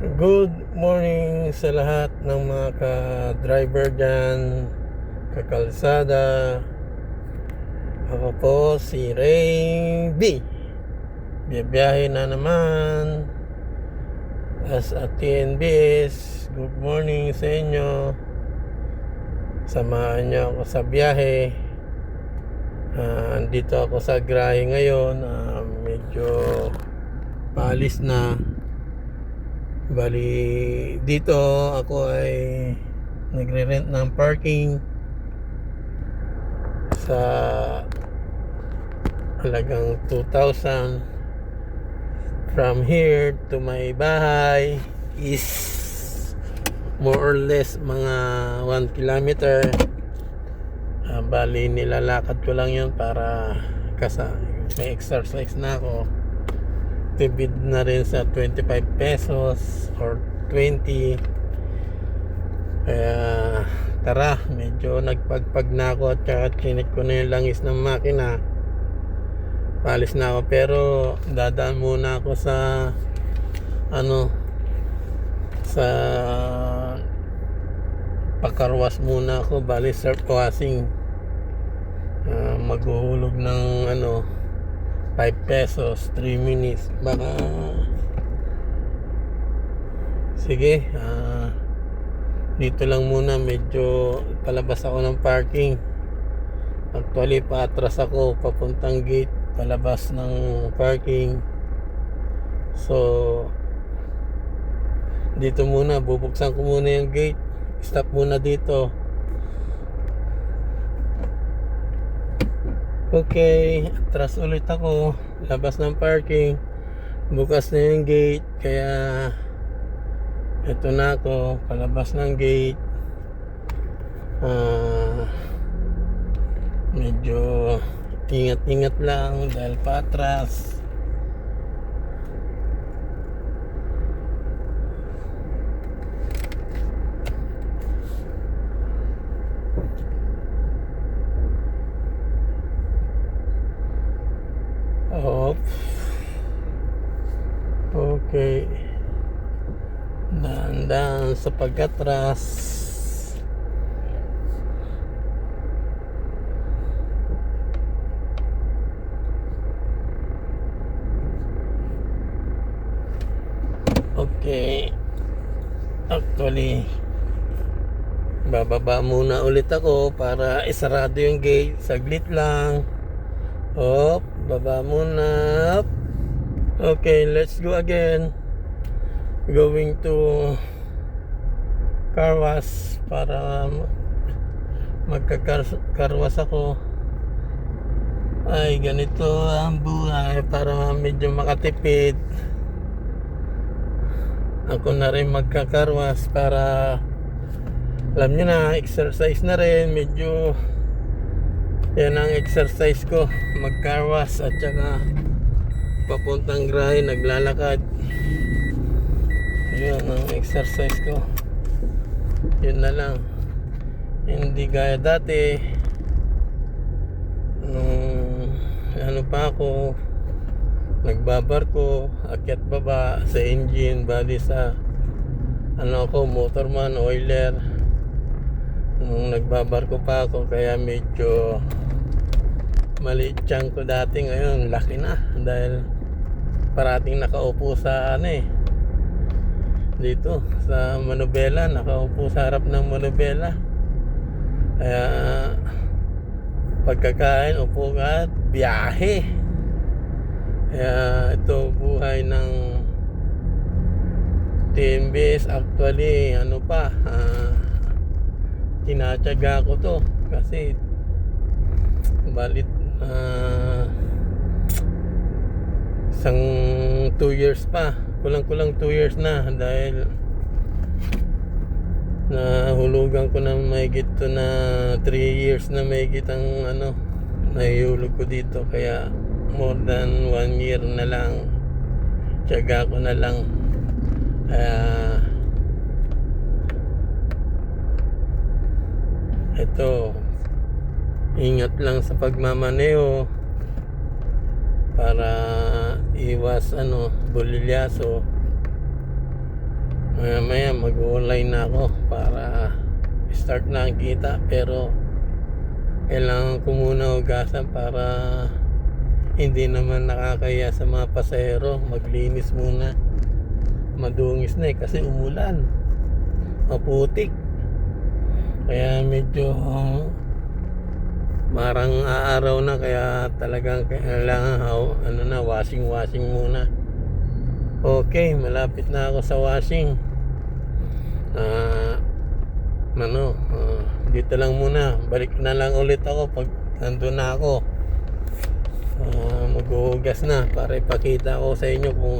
Good morning sa lahat ng mga ka-driver dyan, kakalsada. Ako po si Ray B. Biyahe na naman as a TNBS. Good morning sa inyo. Samahan niyo ako sa biyahe. Andito ako sa garahe ngayon. Medyo paalis na. Bali, dito ako ay nagre-rent ng parking sa halagang 2,000. From here to my bahay is more or less mga 1 kilometer. Bali, nilalakad ko lang yun para may exercise na ako. Tibid na rin sa 25 pesos or 20. Kaya tara, medyo nagpagpag na ako at saka chinik ko na yung langis ng makina. Palis na ako, pero dadaan muna ako sa sa pakarwas muna ako. Bali, surf washing. Maghuhulog ng 5 pesos, 3 minutes. Baka sige, dito lang muna. Medyo palabas ako ng parking. Actually, paatras ako papuntang gate, palabas ng parking. So dito muna, bubuksan ko muna yung gate. Stop muna dito. Okay, atras ulit ako. Labas ng parking. Bukas na yung gate. Kaya eto na ako, palabas ng gate. Medyo ingat-ingat lang dahil patras. Okay, dahan-dahan sa pag-atras. Okay, actually bababa muna ulit ako para isarado yung gate. Saglit lang. Baba muna. Okay, let's go again. Going to car wash para magkakarwas ako. Ay, ganito ang buhay para medyo makatipid. Ako na rin magkakarwas para, alam nyo na, exercise na rin. Medyo yan ang exercise ko, magkarwas at saka papuntang garahe, naglalakad. Yun ang exercise ko. Yun na lang. Hindi gaya dati nung pa ako nagbabarko, akyat baba sa engine, bali sa ako, motorman, oiler. Nung nagbabarko pa ako, kaya medyo maliit tiyan ko dati. Ngayon laki na dahil parating nakaupo sa dito sa manubela, nakaupo sa harap ng manubela. Kaya pagkakain, upo ka at biyahe. Kaya ito buhay ng TNBS. Actually tinatyaga ko to kasi balit isang 2 years pa, kulang 2 years na, dahil nahulugan ko na mahigit to na 3 years na mahigit ang nahihulog ko dito. Kaya more than 1 year na lang, tiyaga ko na lang. Ito, ingat lang sa pagmamaneho para iwas bolilyaso. Maya maya mag-online na ako para start na ang kita, pero kailangan ko muna hugasan para hindi naman nakakaya sa mga pasahero. Maglinis muna, madungis na kasi umulan, maputik, kaya medyo marang aaraw na, kaya talagang kailangan washing muna. Okay, malapit na ako sa washing. Dito lang muna, balik na lang ulit ako pag nandun na ako. Maghuhugas na para ipakita ko sa inyo kung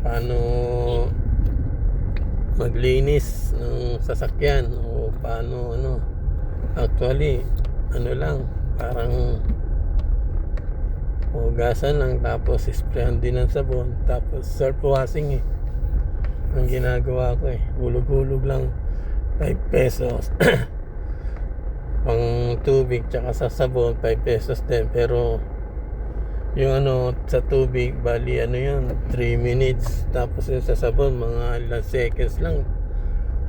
paano maglinis ng sasakyan, o paano actually lang, parang hugasan lang tapos sprayan din ng sabon tapos surf washing ang ginagawa ko hulog-hulog lang 5 pesos pang tubig, tsaka sa sabon 5 pesos din, pero yung sa tubig bali yun 3 minutes, tapos yung sa sabon mga ilang seconds lang,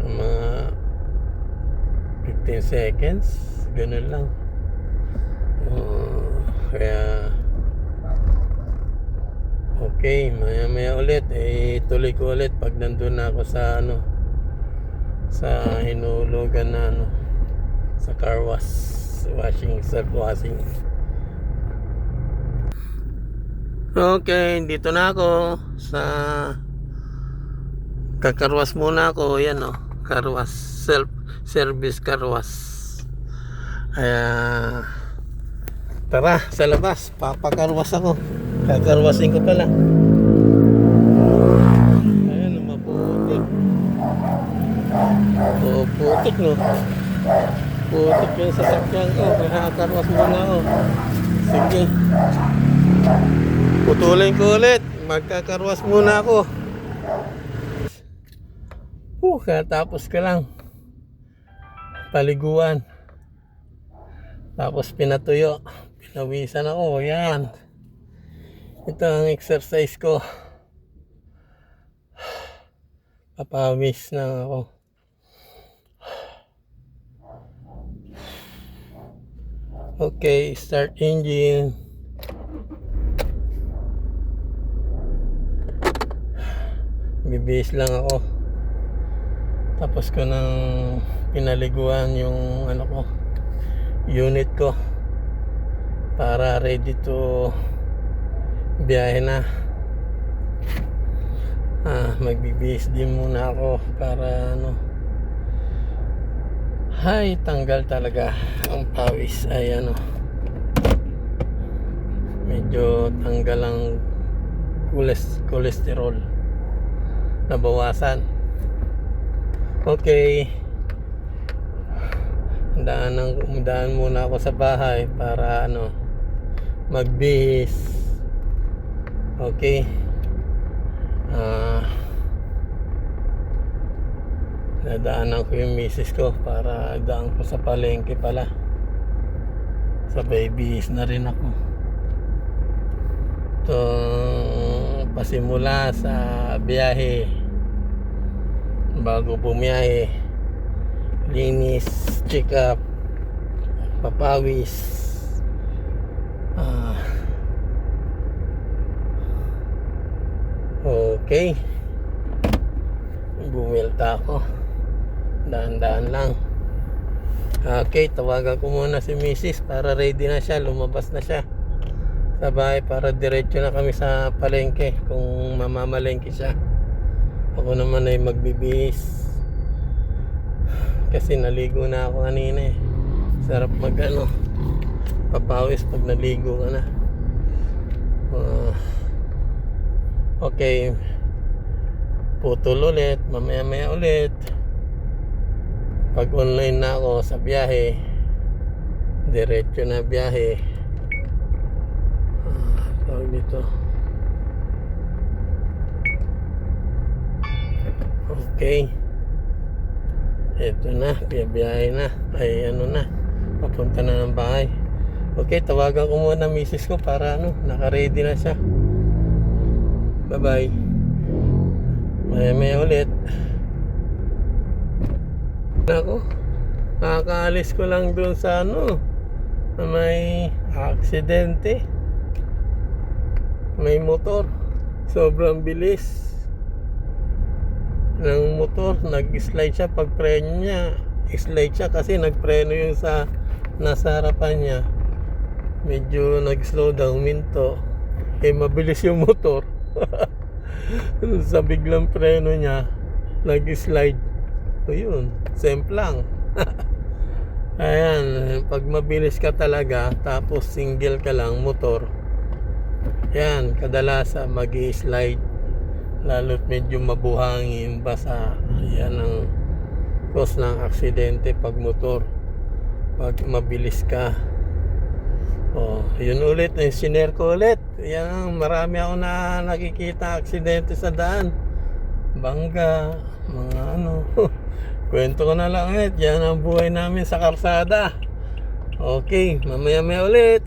mga 15 seconds ganun lang. Kaya okay, maya ulit tuloy ko ulit pag nandun na ako sa sa hinulugan na sa car wash, self washing. Okay, dito na ako sa kakarwas muna ako. Yan karwas, self service karwas. Tara sa labas, papakarwas ako. Kakarwasin ko pala. Ayan, maputik. Putik putik yung sasakyan ko. Kakarwas muna ako. Sige, putulin ko ulit, magkakarwas muna ako. Katapos ka lang paliguan, tapos pinatuyo, pinawisan ako. Yan, ito ang exercise ko, papawis na ako. Okay, start engine. Bibihis lang ako, tapos ko nang pinaliguan yung unit ko para ready to biyahe na. Magbibihis din muna ako para tanggal talaga ang pawis. Ay medyo tanggal ang cholesterol, nabawasan. Okay, daan muna ako sa bahay para magbihis. Okay, nadaanan ko yung misis ko para daan ko sa palengke pala, sabay bihis na rin ako. Ito pasimula sa biyahe, bago bumiyahe, linis, check up, papawis. Okay, bumilta ako, daan-daan lang. Okay, tawagan ko muna si Mrs. para ready na siya, lumabas na siya sa bahay para diretso na kami sa palengke kung mamamalengke siya. Ako naman ay magbibihis kasi naligo na ako kanina. Sarap papawis pag naligo ka na. Okay, putol ulit, mamaya ulit pag online na ako sa biyahe, diretso na biyahe. Tawag dito. Okay, eto na, biyahe na, ay papunta na ng bahay. Okay, tawagan ko muna misis ko para naka-ready na siya. Bye bye. May ulit. Ako, nakakaalis ko lang dun sa ano, na may aksidente. May motor, sobrang bilis ng motor, nag-slide siya. Pag preno niya, slide siya kasi nagpreno yung sa nasa harapan niya. Medyo nag-slow down, minto. Mabilis yung motor. Sa biglang preno niya, nag-slide. So yun, semplang. Ayan, pag mabilis ka talaga, tapos single ka lang motor, yan, kadalasan mag-i-slide. Lalo't medyo mabuhangin, basa. Yan ang cause ng aksidente pag motor, pag mabilis ka. Yun ulit, sinare ko ulit. Yan, marami ako na nakikita aksidente sa daan, bangga, mga ano. Kwento ko na lang ulit. Yan ang buhay namin sa karsada. Okay, mamaya may ulit.